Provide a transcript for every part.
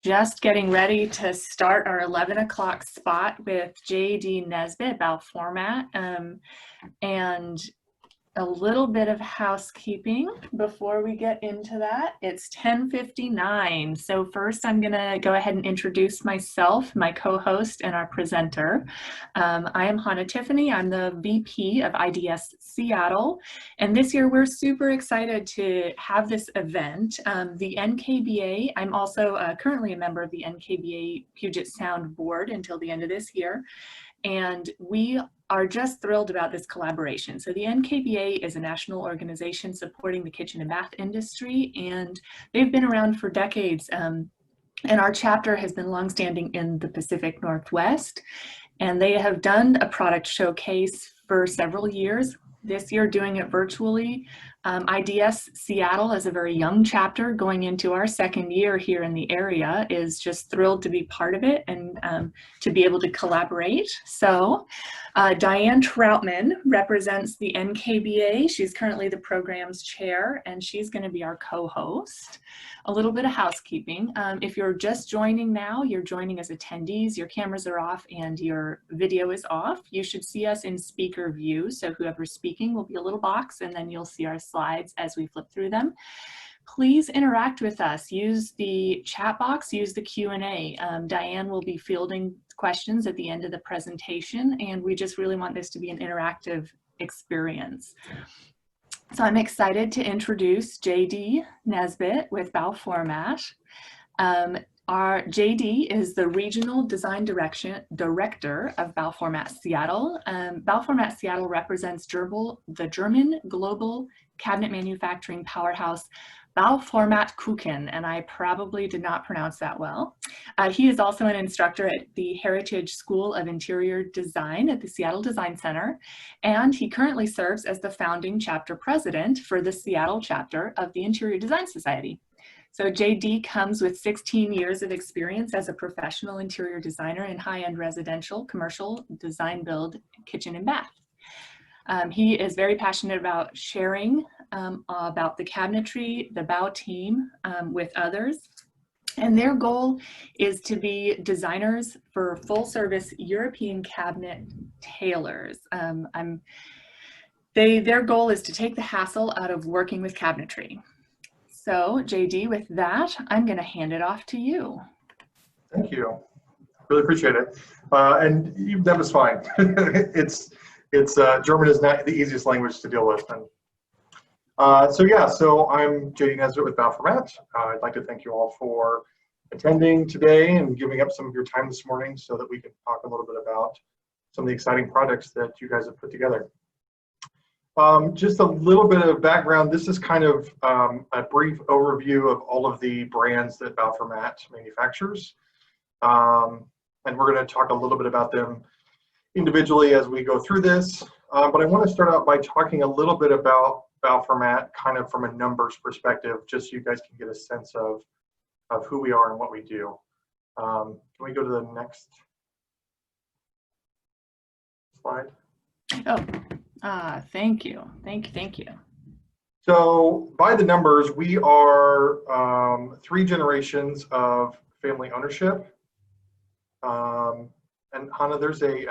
Just getting ready to start our 11 o'clock spot with J.D. Nesbitt, Bauformat, and a little bit of housekeeping before we get into that. It's 10:59. So first I'm gonna go ahead and introduce myself, my co-host and our presenter. I am Hannah Tiffany. I'm the VP of IDS Seattle. And this year we're super excited to have this event. The NKBA, I'm also currently a member of the NKBA Puget Sound board until the end of this year. And we are just thrilled about this collaboration. So the NKBA is a national organization supporting the kitchen and bath industry, and they've been around for decades. And our chapter has been longstanding in the Pacific Northwest, and they have done a product showcase for several years. This year doing it virtually. IDS Seattle is a very young chapter going into our second year here in the area, is just thrilled to be part of it and to be able to collaborate. So Diane Troutman represents the NKBA. She's currently the program's chair, and she's going to be our co-host. A little bit of housekeeping. If you're just joining now, you're joining as attendees, your cameras are off and your video is off. You should see us in speaker view. So whoever's speaking will be a little box, and then you'll see our slides as we flip through them. Please interact with us. Use the chat box, use the Q&A. Diane will be fielding questions at the end of the presentation, and we just really want this to be an interactive experience. So I'm excited to introduce J.D. Nesbitt with Bauformat. Our JD is the Regional Design Director of Bauformat Seattle. Bauformat Seattle represents the German global cabinet manufacturing powerhouse Bauformat Kuchen, and I probably did not pronounce that well. He is also an instructor at the Heritage School of Interior Design at the Seattle Design Center, and he currently serves as the founding chapter president for the Seattle chapter of the Interior Design Society. So JD comes with 16 years of experience as a professional interior designer in high-end residential, commercial, design build, kitchen and bath. He is very passionate about sharing about the cabinetry, the Bau team with others. And their goal is to be designers for full-service European Cabinet Tailors. Their goal is to take the hassle out of working with cabinetry. So JD, with that, I'm going to hand it off to you. Thank you. Really appreciate it. And that was fine. German is not the easiest language to deal with. So I'm JD Nesbitt with Bauformat. I'd like to thank you all for attending today and giving up some of your time this morning so that we can talk a little bit about some of the exciting products that you guys have put together. Just a little bit of background. This is kind of a brief overview of all of the brands that Bauformat manufactures. And we're going to talk a little bit about them individually as we go through this. But I want to start out by talking a little bit about Bauformat kind of from a numbers perspective, just so you guys can get a sense of who we are and what we do. Can we go to the next slide? Oh, thank you. Thank you. So by the numbers, we are 3 generations of family ownership. And Hannah, there's there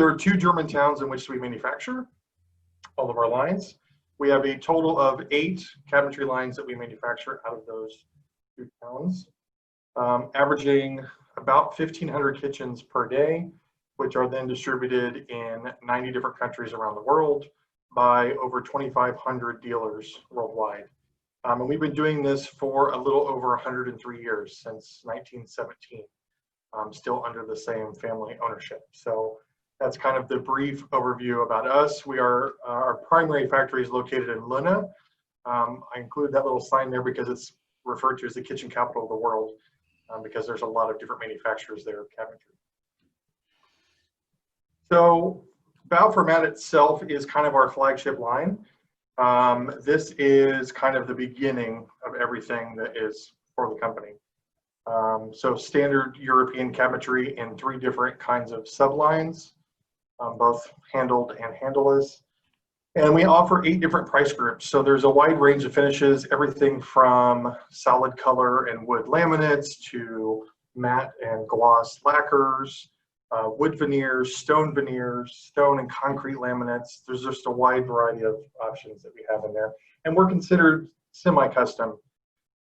are 2 German towns in which we manufacture all of our lines. We have a total of 8 cabinetry lines that we manufacture out of those 2 towns, averaging about 1,500 kitchens per day, which are then distributed in 90 different countries around the world by over 2,500 dealers worldwide. And we've been doing this for a little over 103 years, since 1917, still under the same family ownership. So that's kind of the brief overview about us. Our primary factory is located in Luna. I include that little sign there because it's referred to as the kitchen capital of the world, because there's a lot of different manufacturers there of cabinetry. So Bauformat itself is kind of our flagship line. This is kind of the beginning of everything that is for the company. So standard European cabinetry in 3 different kinds of sublines, both handled and handleless. And we offer 8 different price groups. So there's a wide range of finishes, everything from solid color and wood laminates to matte and gloss lacquers, wood veneers, stone and concrete laminates. There's just a wide variety of options that we have in there. And we're considered semi-custom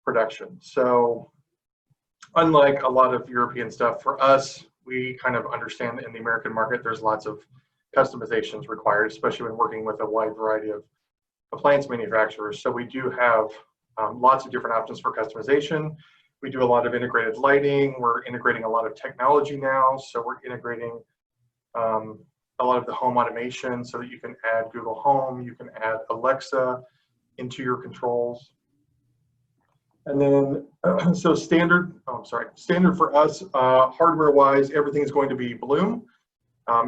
production. So unlike a lot of European stuff, for us, we kind of understand that in the American market, there's lots of customizations required, especially when working with a wide variety of appliance manufacturers. So we do have lots of different options for customization. We do a lot of integrated lighting. We're integrating a lot of technology now. So we're integrating a lot of the home automation so that you can add Google Home, you can add Alexa into your controls. And then, so standard for us, hardware-wise, everything's going to be Bloom,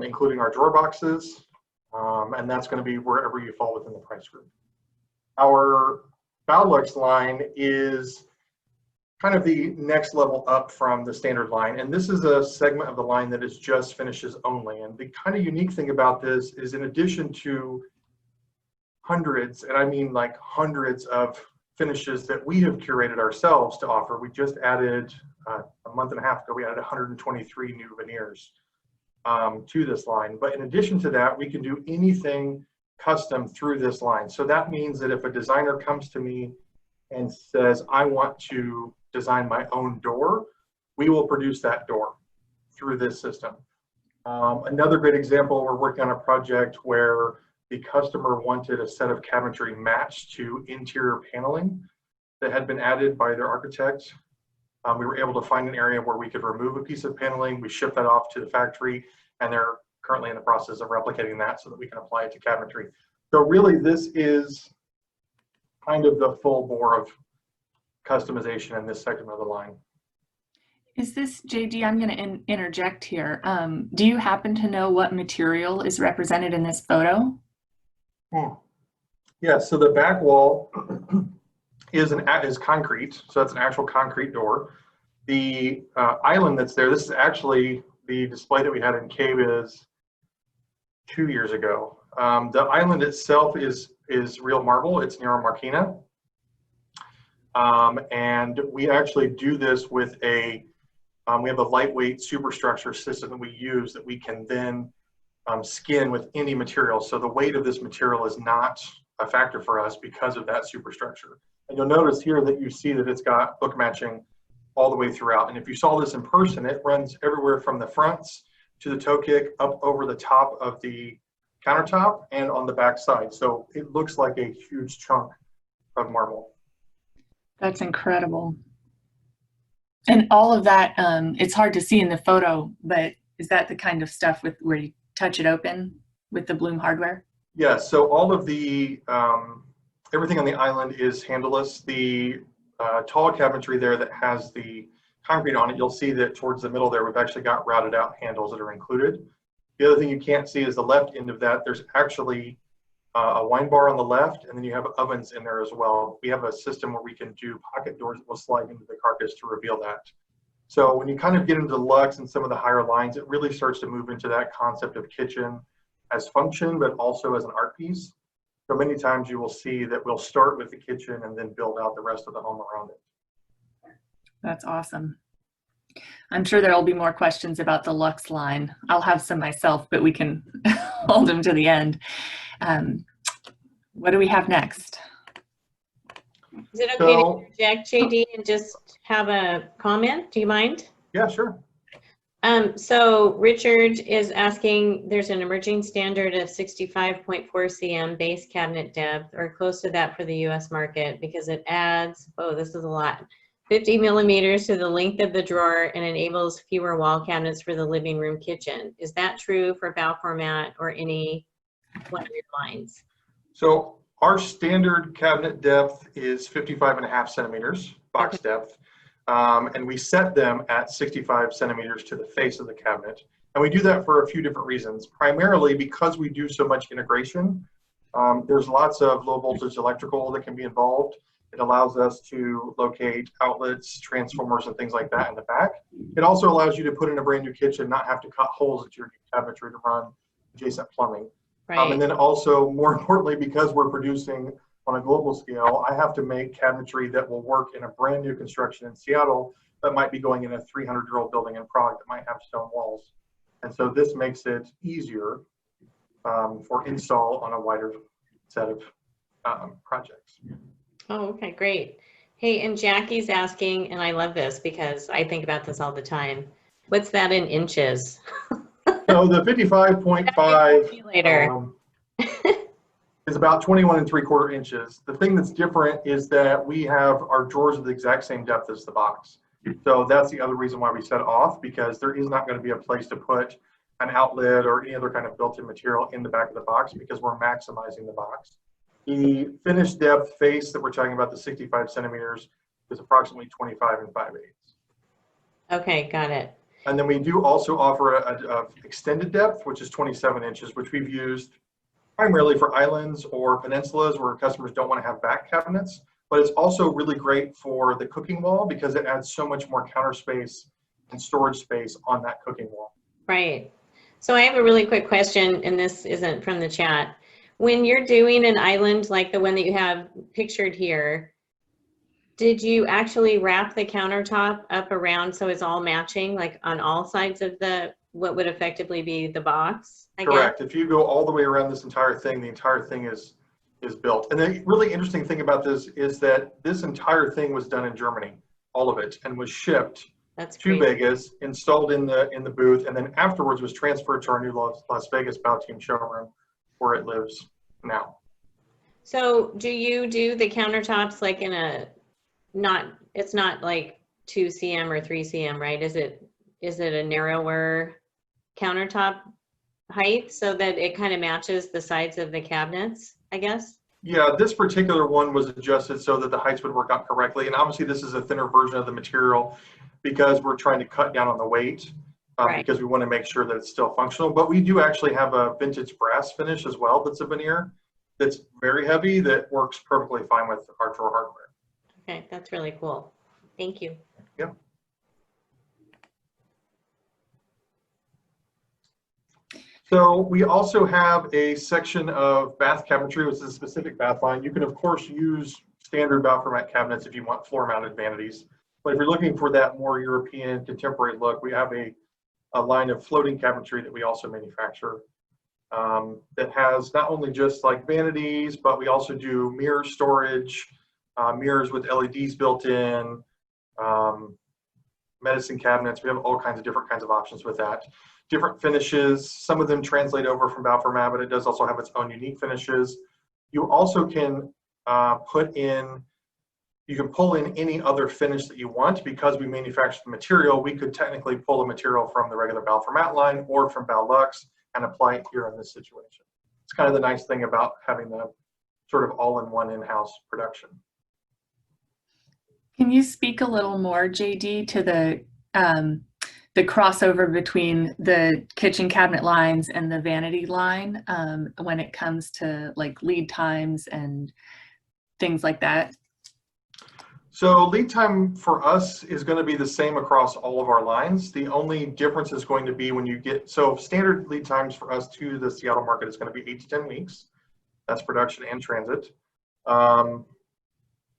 including our drawer boxes, and that's going to be wherever you fall within the price group. Our Bauformat line is kind of the next level up from the standard line, and this is a segment of the line that is just finishes only. And the kind of unique thing about this is, in addition to hundreds, and I mean like hundreds of finishes that we have curated ourselves to offer, we just added a month and a half ago, we added 123 new veneers to this line. But in addition to that, we can do anything custom through this line. So that means that if a designer comes to me and says, I want to design my own door, we will produce that door through this system. Another great example, we're working on a project where the customer wanted a set of cabinetry matched to interior paneling that had been added by their architect. We were able to find an area where we could remove a piece of paneling. We shipped that off to the factory, and they're currently in the process of replicating that so that we can apply it to cabinetry. So really, this is kind of the full bore of customization in this segment of the line. Is this, JD, I'm going to interject here. Do you happen to know what material is represented in this photo? Yeah, so the back wall is concrete, so that's an actual concrete door. The island that's there, this is actually the display that we had in KBIS 2 years ago. The island itself is real marble. It's Nero Marquina. And we actually do this with we have a lightweight superstructure system that we use that we can then skin with any material. So the weight of this material is not a factor for us because of that superstructure. And you'll notice here that you see that it's got book matching all the way throughout. And if you saw this in person, it runs everywhere from the fronts to the toe kick up over the top of the countertop and on the back side. So it looks like a huge chunk of marble. That's incredible. And all of that, it's hard to see in the photo, but is that the kind of stuff where you touch it open with the Bloom hardware? Yeah, so all of the, everything on the island is handleless. The tall cabinetry there that has the concrete on it, you'll see that towards the middle there, we've actually got routed out handles that are included. The other thing you can't see is the left end of that. There's actually a wine bar on the left, and then you have ovens in there as well. We have a system where we can do pocket doors that will slide into the carcass to reveal that. So when you kind of get into luxe and some of the higher lines, it really starts to move into that concept of kitchen as function, but also as an art piece. So many times you will see that we'll start with the kitchen and then build out the rest of the home around it. That's awesome. I'm sure there'll be more questions about the Luxe line. I'll have some myself, but we can hold them to the end. What do we have next? Is it okay to interject, JD, and just have a comment? Do you mind? Yeah, sure. So Richard is asking, there's an emerging standard of 65.4 cm base cabinet depth, or close to that for the US market, because it adds, oh, this is a lot, 50 millimeters to the length of the drawer and enables fewer wall cabinets for the living room kitchen. Is that true for Bauformat or any one of your lines? So our standard cabinet depth is 55.5 centimeters, box depth. And we set them at 65 centimeters to the face of the cabinet. And we do that for a few different reasons. Primarily because we do so much integration. There's lots of low voltage electrical that can be involved. It allows us to locate outlets, transformers, and things like that in the back. It also allows you to put in a brand new kitchen, not have to cut holes into your cabinetry to run adjacent plumbing. Right. And then also, more importantly, because we're producing on a global scale, I have to make cabinetry that will work in a brand new construction in Seattle that might be going in a 300-year-old building in Prague that might have stone walls. And so this makes it easier for install on a wider set of projects. Oh, okay, great. Hey, and Jackie's asking, and I love this because I think about this all the time. What's that in inches? So the 55.5 Later. is about 21 3/4 inches. The thing that's different is that we have our drawers of the exact same depth as the box. So that's the other reason why we set off, because there is not going to be a place to put an outlet or any other kind of built-in material in the back of the box, because we're maximizing the box. The finished depth face that we're talking about, the 65 centimeters, is approximately 25 5/8. Okay, got it. And then we do also offer a extended depth, which is 27 inches, which we've used primarily for islands or peninsulas where customers don't want to have back cabinets. But it's also really great for the cooking wall because it adds so much more counter space and storage space on that cooking wall. Right. So I have a really quick question, and this isn't from the chat. When you're doing an island like the one that you have pictured here, did you actually wrap the countertop up around so it's all matching, like on all sides of the, what would effectively be the box? Correct. If you go all the way around this entire thing, the entire thing is built. And the really interesting thing about this is that this entire thing was done in Germany, all of it, and was shipped to Vegas, installed in the booth, and then afterwards was transferred to our new Las Vegas Bow Team showroom, where it lives now. So do you do the countertops like in a, it's not like 2 cm or 3 cm, right? Is it a narrower countertop height so that it kind of matches the sides of the cabinets, I guess? Yeah, this particular one was adjusted so that the heights would work out correctly. And obviously this is a thinner version of the material because we're trying to cut down on the weight because we want to make sure that it's still functional. But we do actually have a vintage brass finish as well that's a veneer that's very heavy that works perfectly fine with our drawer hardware. Okay, that's really cool. Thank you. Yeah. So we also have a section of bath cabinetry, which is a specific bath line. You can of course use standard Bauformat cabinets if you want floor mounted vanities. But if you're looking for that more European contemporary look, we have a line of floating cabinetry that we also manufacture that has not only just like vanities, but we also do mirror storage, mirrors with LEDs built in, medicine cabinets. We have all kinds of different kinds of options with that. Different finishes. Some of them translate over from Bauformat, but it does also have its own unique finishes. You also can you can pull in any other finish that you want. Because we manufacture the material, we could technically pull the material from the regular Bauformat line or from Baulux and apply it here in this situation. It's kind of the nice thing about having the sort of all-in-one in-house production. Can you speak a little more, JD, to the crossover between the kitchen cabinet lines and the vanity line when it comes to like lead times and things like that? So lead time for us is going to be the same across all of our lines. The only difference is going to be when you get, so standard lead times for us to the Seattle market is going to be 8 to 10 weeks. That's production and transit. On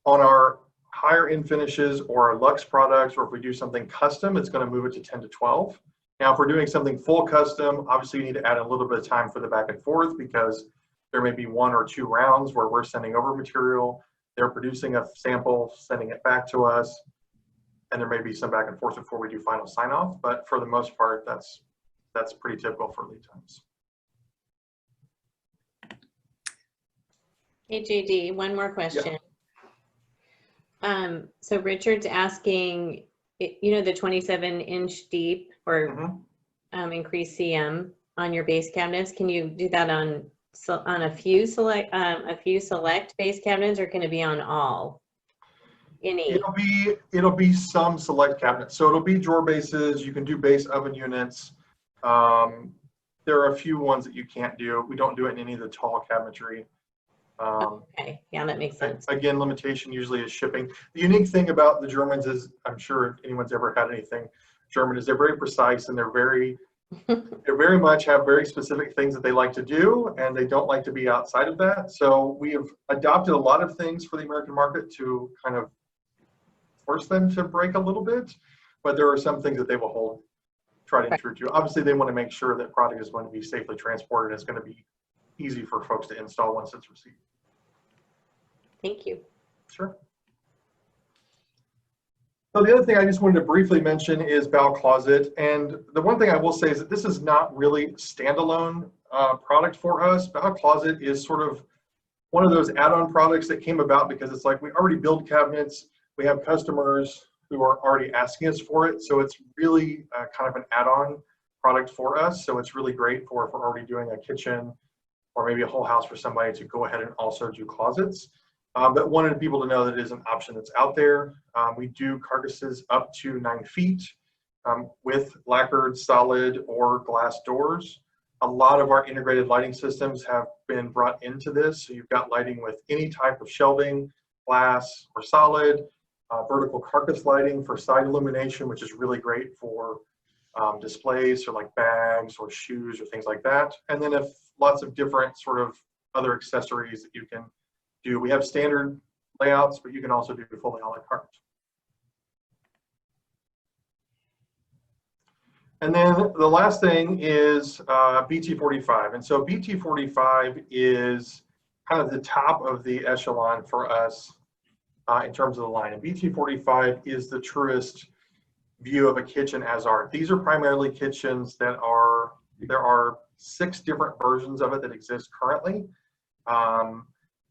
our higher end finishes or our luxe products, or if we do something custom, it's going to move it to 10 to 12. Now, if we're doing something full custom, obviously you need to add a little bit of time for the back and forth because there may be 1 or 2 rounds where we're sending over material, they're producing a sample, sending it back to us, and there may be some back and forth before we do final sign off. But for the most part, that's pretty typical for lead times. Hey, JD, one more question. Yeah. So Richard's asking, you know, the 27-inch deep or increased CM on your base cabinets. Can you do that on a few select base cabinets, or can it be on all? Any? It'll be some select cabinets. So it'll be drawer bases. You can do base oven units. There are a few ones that you can't do. We don't do it in any of the tall cabinetry. Okay, yeah, that makes sense. Again, limitation usually is shipping. The unique thing about the Germans is, I'm sure if anyone's ever had anything German, is they're very precise and they're very They very much have very specific things that they like to do, and they don't like to be outside of that. So we have adopted a lot of things for the American market to kind of force them to break a little bit, but there are some things that they will hold tried and true to. Obviously, they want to make sure that product is going to be safely transported and it's going to be easy for folks to install once it's received. Thank you. Sure. So the other thing I just wanted to briefly mention is Bow Closet. And the one thing I will say is that this is not really standalone product for us. Bow Closet is sort of one of those add-on products that came about because it's like we already build cabinets. We have customers who are already asking us for it. So it's really kind of an add-on product for us. So it's really great for if we're already doing a kitchen or maybe a whole house for somebody to go ahead and also do closets. But wanted people to know that it is an option that's out there. We do carcasses up to 9 feet with lacquered, solid, or glass doors. A lot of our integrated lighting systems have been brought into this. So you've got lighting with any type of shelving, glass or solid, vertical carcass lighting for side illumination, which is really great for displays, so like bags or shoes or things like that. And then if lots of different sort of other accessories that you can do. We have standard layouts, but you can also do fully a la carte. And then the last thing is BT45. And so BT45 is kind of the top of the echelon for us in terms of the line. And BT45 is the truest view of a kitchen as art. These are primarily kitchens that are, there are 6 different versions of it that exist currently.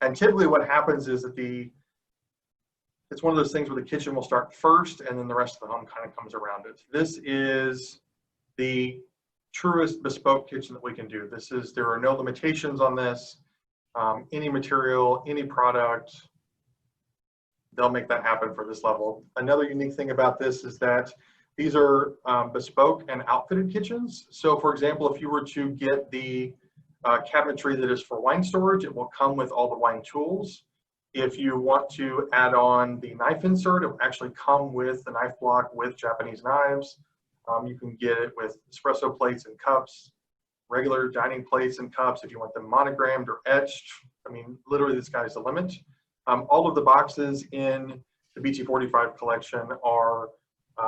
And typically what happens is that it's one of those things where the kitchen will start first and then the rest of the home kind of comes around it. This is the truest bespoke kitchen that we can do. There are no limitations on this. Any material, any product, they'll make that happen for this level. Another unique thing about this is that these are bespoke and outfitted kitchens. So for example, if you were to get the cabinetry that is for wine storage, it will come with all the wine tools. If you want to add on the knife insert, it will actually come with the knife block with Japanese knives. You can get it with espresso plates and cups, regular dining plates and cups if you want them monogrammed or etched. I mean, literally the sky's the limit. All of the boxes in the BT45 collection are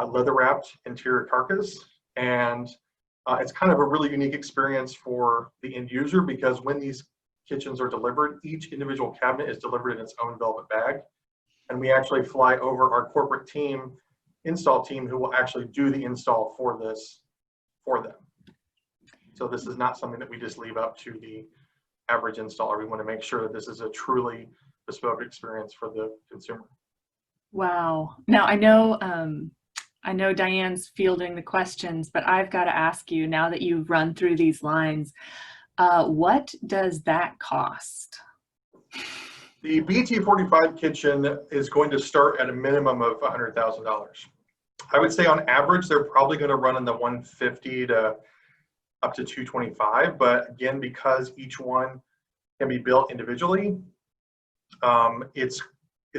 leather wrapped interior carcass, and it's kind of a really unique experience for the end user because when these kitchens are delivered, each individual cabinet is delivered in its own velvet bag. And we actually fly over our corporate team, install team, who will actually do the install for this for them. So this is not something that we just leave up to the average installer. We want to make sure that this is a truly bespoke experience for the consumer. Wow. Now I know Diane's fielding the questions, but I've got to ask you, now that you've run through these lines, what does that cost? The BT45 kitchen is going to start at a minimum of $100,000. I would say on average, they're probably going to run in the 150 to up to 225. But again, because each one can be built individually, it's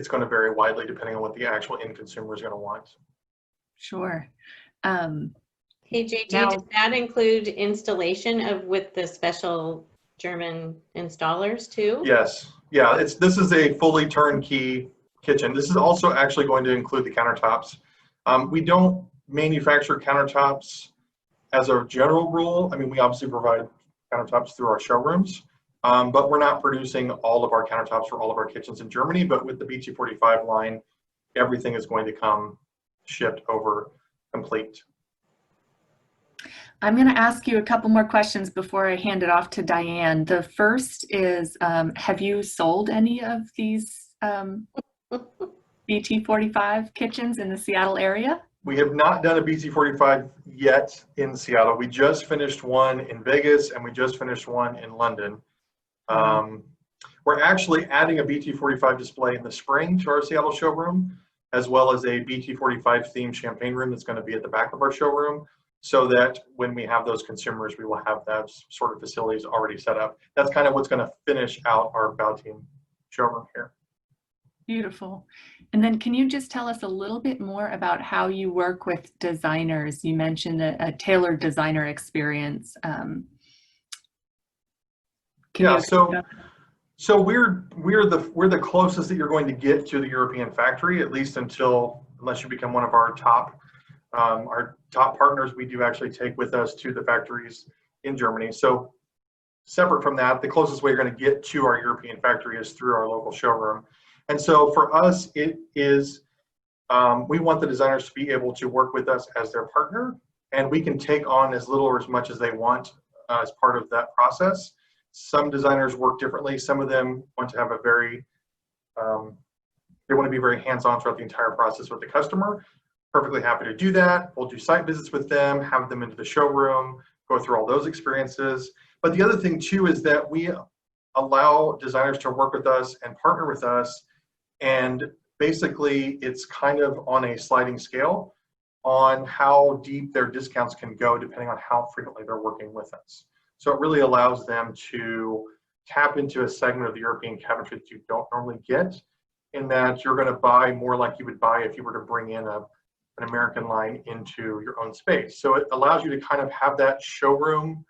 going to vary widely depending on what the actual end consumer is going to want. Sure. Hey, JD, Now, does that include installation with the special German installers too? Yes. Yeah, this is a fully turnkey kitchen. This is also actually going to include the countertops. We don't manufacture countertops as a general rule. I mean, we obviously provide countertops through our showrooms, but we're not producing all of our countertops for all of our kitchens in Germany. But with the BT45 line, everything is going to come shipped over complete. I'm going to ask you a couple more questions before I hand it off to Diane. The first is, have you sold any of these BT45 kitchens in the Seattle area? We have not done a BT45 yet in Seattle. We just finished one in Vegas and we just finished one in London. We're actually adding a BT45 display in the spring to our Seattle showroom, as well as a BT45 themed champagne room that's going to be at the back of our showroom, so that when we have those consumers, we will have those sort of facilities already set up. That's kind of what's going to finish out our Bow Team showroom here. Beautiful. And then can you just tell us a little bit more about how you work with designers? You mentioned a tailored designer experience. Can you Yeah, explain so that? so we're the closest that you're going to get to the European factory, at least unless you become one of our top partners. We do actually take with us to the factories in Germany. So separate from that, the closest way you're going to get to our European factory is through our local showroom. And so for us, it is we want the designers to be able to work with us as their partner, and we can take on as little or as much as they want as part of that process. Some designers work differently. Some of them want to have they want to be very hands-on throughout the entire process with the customer. Perfectly happy to do that. We'll do site visits with them, have them into the showroom, go through all those experiences. But the other thing too is that we allow designers to work with us and partner with us, and basically it's kind of on a sliding scale on how deep their discounts can go depending on how frequently they're working with us. So it really allows them to tap into a segment of the European cabinetry that you don't normally get, in that you're going to buy more like you would buy if you were to bring in an American line into your own space. So it allows you to kind of have that showroom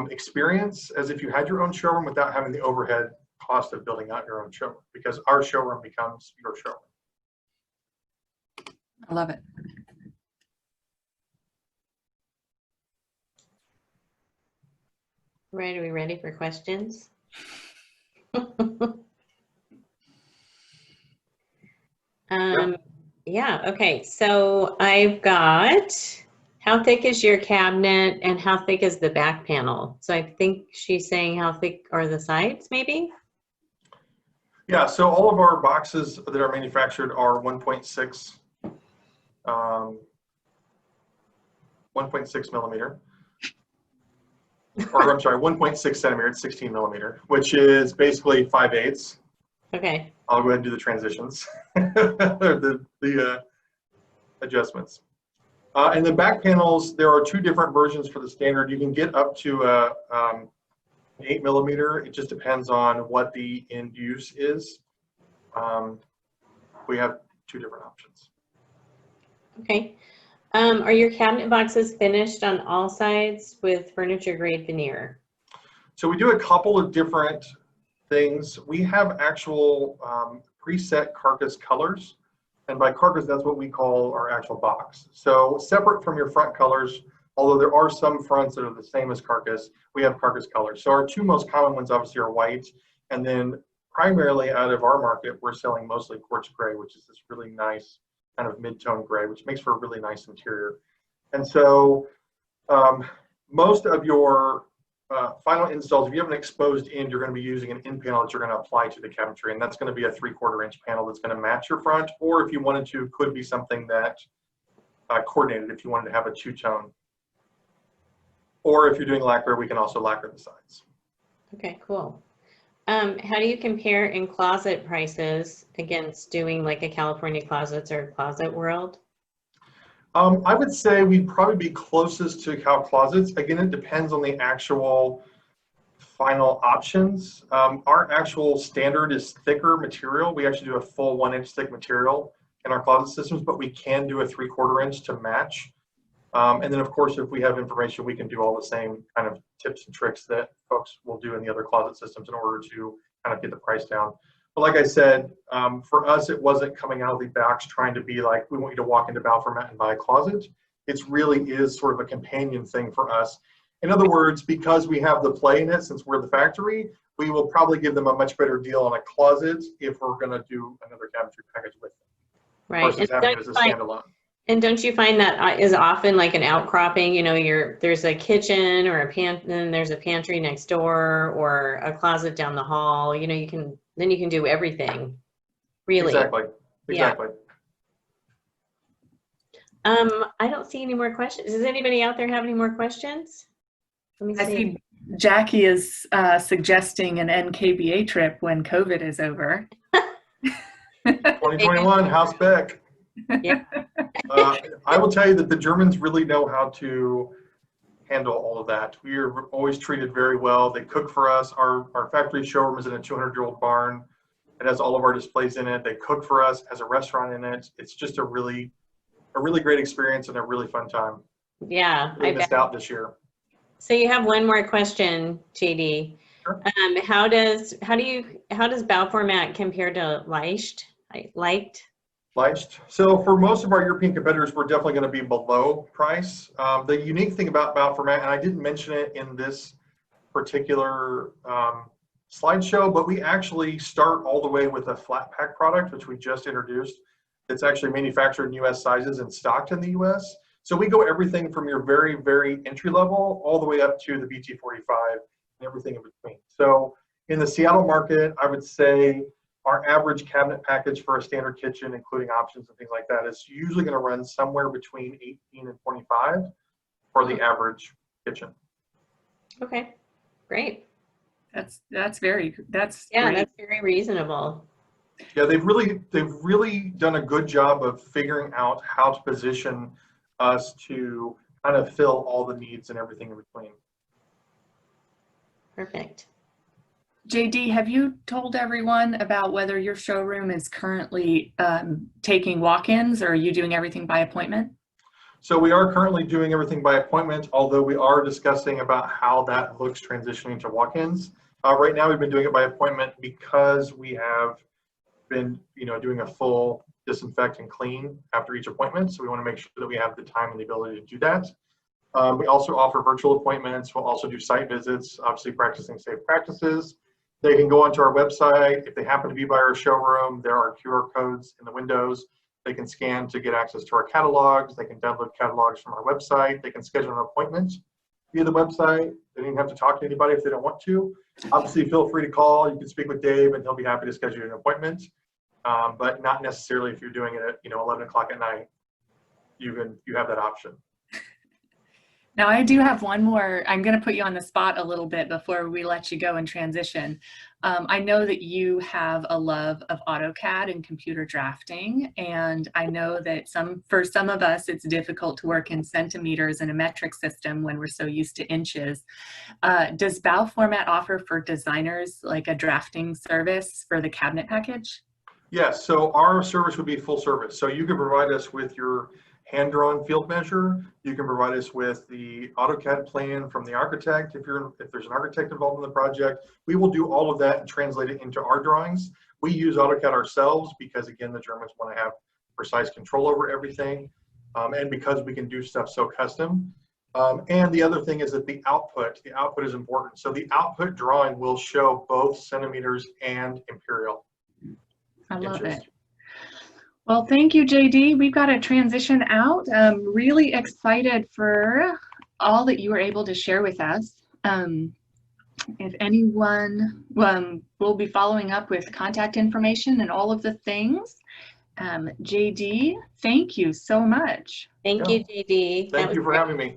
experience as if you had your own showroom without having the overhead cost of building out your own showroom, because our showroom becomes your showroom. I love it. Right, are we ready for questions? Yeah, okay, so I've got, how thick is your cabinet and how thick is the back panel? So I think she's saying how thick are the sides, maybe? Yeah, so all of our boxes that are manufactured are 1.6 millimeter. Or I'm sorry, 1.6 centimeter, it's 16 millimeter, which is basically 5/8. Okay. I'll go ahead and do the transitions, the adjustments. And the back panels, there are two different versions for the standard. You can get up to 8 millimeter. It just depends on what the end use is. We have two different options. Okay. Are your cabinet boxes finished on all sides with furniture grade veneer? So we do a couple of different things. We have actual preset carcass colors. And by carcass, that's what we call our actual box. So separate from your front colors, although there are some fronts that are the same as carcass, we have carcass colors. So our two most common ones obviously are white. And then primarily out of our market, we're selling mostly quartz gray, which is this really nice kind of mid-tone gray, which makes for a really nice interior. And so most of your final installs, if you have an exposed end, you're going to be using an end panel that you're going to apply to the cabinetry, and that's going to be a 3/4 inch panel that's going to match your front, or if you wanted to, could be something that coordinated if you wanted to have a two-tone. Or if you're doing lacquer, we can also lacquer the sides. Okay, cool. How do you compare in closet prices against doing like a California Closets or Closet World? I would say we'd probably be closest to Cal Closets. Again, it depends on the actual final options. Our actual standard is thicker material. We actually do a full 1 inch thick material in our closet systems, but we can do a 3/4 inch to match. And then of course, if we have information, we can do all the same kind of tips and tricks that folks will do in the other closet systems in order to kind of get the price down. But like I said, for us, it wasn't coming out of the box trying to be like, we want you to walk into Bauformat and buy a closet. It really is sort of a companion thing for us. In other words, because we have the play in it, since we're the factory, we will probably give them a much better deal on a closet if we're going to do another cabinetry package with them. Right. Versus having it as a standalone. And don't you find that is often like an outcropping, you know, there's a kitchen or then there's a pantry next door or a closet down the hall, you know, then you can do everything, really. Exactly. Yeah. I don't see any more questions. Does anybody out there have any more questions? Let me see. I see Jackie is suggesting an NKBA trip when COVID is over. 2021, house back. Yeah. I will tell you that the Germans really know how to handle all of that. We are always treated very well. They cook for us. Our factory showroom is in a 200-year-old barn, It has all of our displays in it. They cook for us, has a restaurant in it. It's just a really great experience and a really fun time. Yeah, We I missed bet. out this year. So you have one more question, JD. Sure. How does Bauformat compare to Leicht? So for most of our European competitors, we're definitely going to be below price. The unique thing about Bauformat, and I didn't mention it in this particular slideshow, but we actually start all the way with a flat pack product, which we just introduced. It's actually manufactured in US sizes and stocked in the US. So we go everything from your very, very entry level all the way up to the BT45 and everything in between. So in the Seattle market, I would say our average cabinet package for a standard kitchen, including options and things like that, is usually going to run somewhere between 18 and 25 for the average kitchen. Okay, great. That's Yeah, great. that's very reasonable. Yeah, they've really done a good job of figuring out how to position us to kind of fill all the needs and everything in between. Perfect. JD, have you told everyone about whether your showroom is currently taking walk-ins, or are you doing everything by appointment? So we are currently doing everything by appointment, although we are discussing about how that looks transitioning to walk-ins. Right now, we've been doing it by appointment because we have been, doing a full disinfect and clean after each appointment. So we want to make sure that we have the time and the ability to do that. We also offer virtual appointments. We'll also do site visits, obviously practicing safe practices. They can go onto our website. If they happen to be by our showroom, there are QR codes in the windows. They can scan to get access to our catalogs. They can download catalogs from our website. They can schedule an appointment via the website. They don't even have to talk to anybody if they don't want to. Obviously, feel free to call. You can speak with Dave and he'll be happy to schedule an appointment. But not necessarily if you're doing it at 11 o'clock at night. You have that option. Now, I do have one more. I'm going to put you on the spot a little bit before we let you go and transition. I know that you have a love of AutoCAD and computer drafting, and I know that for some of us, it's difficult to work in centimeters in a metric system when we're so used to inches. Does Bauformat offer for designers like a drafting service for the cabinet package? Yes, so our service would be full service. So you can provide us with your hand-drawn field measure. You can provide us with the AutoCAD plan from the architect. If there's an architect involved in the project, we will do all of that and translate it into our drawings. We use AutoCAD ourselves because, again, the Germans want to have precise control over everything, and because we can do stuff so custom. And the other thing is that the output is important. So the output drawing will show both centimeters and imperial. I love inches. it. Well, thank you, JD. We've got to transition out. Really excited for all that you were able to share with us. If anyone will be following up with contact information and all of the things. JD, thank you so much. Thank you, JD. Thank you for having me.